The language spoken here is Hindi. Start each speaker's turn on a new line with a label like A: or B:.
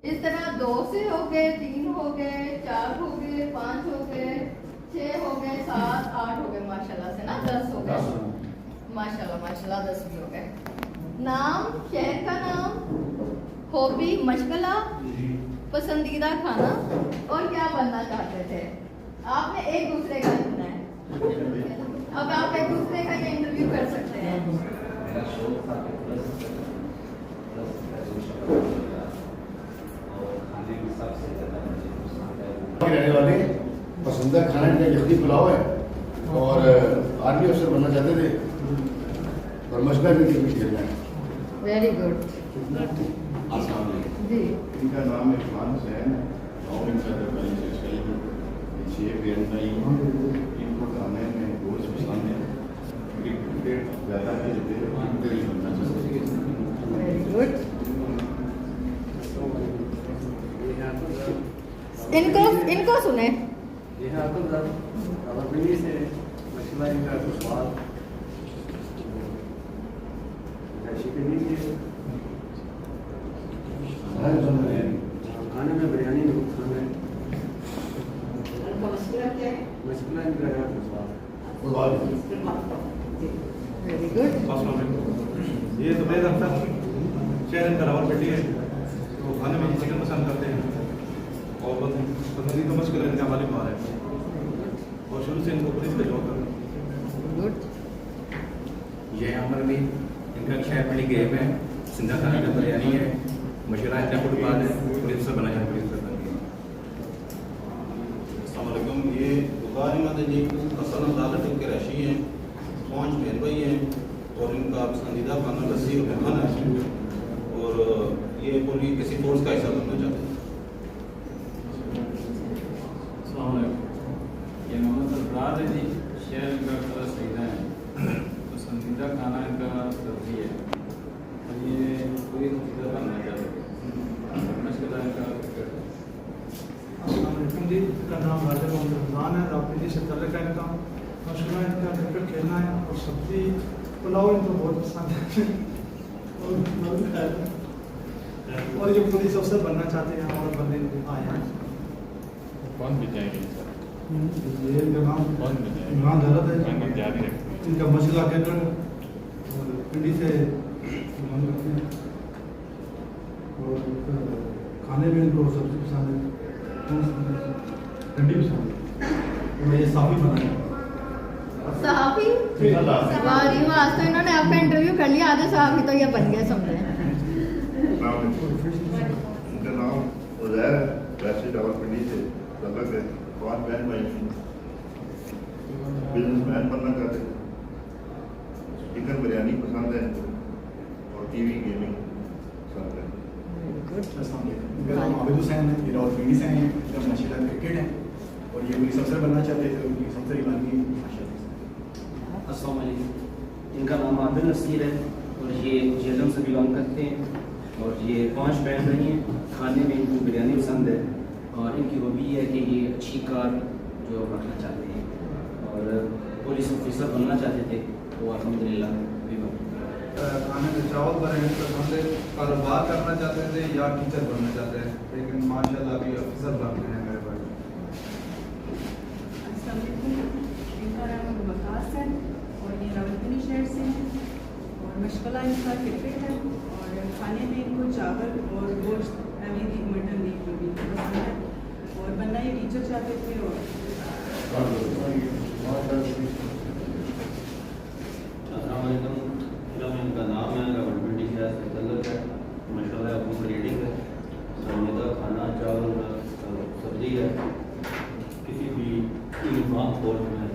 A: इस तरह 2 से हो गए, 3 हो गए, 4 हो गए, 5 हो गए, 6 हो गए, 7, 8 हो गए, माशाल्लाह से ना 10 हो गए। माशाल्लाह माशाल्लाह 10 भी हो गए। नाम, शहर का नाम, हॉबी, मशगला, पसंदीदा खाना और क्या बनना चाहते थे। आपने एक दूसरे का चुना है। अब आप एक दूसरे का ये इंटरव्यू कर सकते हैं।
B: मेरा शौक था कि प्लस और खाने के हिसाब से ज़्यादा मुझे पसंद है।
C: रहने वाले पसंदीदा खाना इनका यखनी पुलाव है और आर्मी अफसर बनना चाहते थे और मशगला में क्रिकेट खेलना है।
A: Very good.
B: अस्सलाम वालेकुम।
A: जी
C: इनका नाम इरफान हुसैन है और इनका दरबारी से शेख बेनताई इनको खाने में बहुत पसंद है। क्रिकेट ज़्यादा खेलते हैं, क्रिकेट बनना चाहते हैं।
A: Very good. इनको सुने।
D: यहाँ तो अवरबिली से मछला इनका स्वाद खाने में बिरयानी बहुत पसंद है। मछला इनका स्वाद।
A: Very good.
E: ये जुबैर अख्तर शहर इनका रावलपिंडी है। तो खाने में चिकन पसंद करते हैं और पसंदीदा मशगला इनका वालिद मार है और शुरू से इनको पुलिस का जॉब करते हैं।
A: गुड।
F: ये अमर भी इनका शहर बड़ी गेम है। सिंधा खाना का बिरयानी है। मशहूर इनका फुटबॉल है। पुलिस से बना है, पुलिस से बन गया।
G: अस्सलाम वालेकुम। ये बुखारी माता जी हसन अब्दाल के रशी हैं, 5 बहन भाई हैं और इनका पसंदीदा खाना लस्सी और मेहमान है और ये पूरी किसी फोर्स का हिस्सा बनना चाहते हैं।
D: ये मोहम्मद सरफराज है जी। शहर इनका कलर सहीदा है। पसंदीदा खाना इनका सब्जी है और ये पूरी चीज़ें बनना चाहते हैं। मशगला इनका क्रिकेट है।
H: अस्सलामुअलैकुम जी। इनका नाम राजा मोहम्मद रमज़ान है। रावलपिंडी से तल्लुक़ है इनका। मशगला इनका क्रिकेट खेलना है और सब्जी पुलाव इनको बहुत पसंद है और ये पुलिस अफसर बनना चाहते हैं और बनने आए हैं।
I: कौन बिताएंगे सर?
H: ये इनका नाम
I: कौन बिताएंगे?
H: इमरान दौलत है।
I: जारी रखते हैं।
H: इनका मशगला क्रिकेट और पिंडी से हम रखते हैं और खाने में इनको सब्जी पसंद है, भिंडी पसंद है और ये साफ़ी बनाए।
A: सहाफी। वाह जी वाह, आज तो इन्होंने आपका इंटरव्यू कर लिया। आधे सहाफी तो ये बन गए समझे।
C: इनका नाम उज़ैर है, वैसे रावलपिंडी से तल्लुक़ है। 5 बहन भाई हैं, बिजनेसमैन बनना चाहते थे। चिकन बिरयानी पसंद है और टीवी गेमिंग पसंद है।
H: इनका नाम आबिद हुसैन है। ये रावलपिंडी से हैं। इनका मशगला क्रिकेट है और ये पुलिस अफसर बनना चाहते थे। पुलिस अफसर ही बन गई माशाल्लाह।
J: अस्सलाम वालेकुम। इनका नाम आदिल नसीर है और ये जेलम से बिलोंग करते हैं और ये 5 बहन भाई हैं। खाने में इनको बिरयानी पसंद है और इनकी हॉबी है कि ये अच्छी कार जो रखना चाहते हैं और पुलिस ऑफिसर बनना चाहते थे वो अल्हम्दुलिल्लाह भी बन गए।
D: खाने में चावल बने पसंद है। कारोबार करना चाहते थे या टीचर बनना चाहते हैं, लेकिन माशाल्लाह अभी ऑफिसर बन गए हैं मेरे भाई।
K: इनका नाम वकास है और ये रावलपिंडी शहर से हैं और मशगला इनका क्रिकेट है और खाने में इनको चावल और गोश्त यानी मटन मीट जो भी पसंद है और बनना ये टीचर चाहते थे। और
B: इनका नाम है, रावलपिंडी शहर से तल्लुक़ है। मशगला बुक रीडिंग है। पसंदीदा खाना चावल सब्जी है। किसी भी यूनिफॉर्म कोर्स में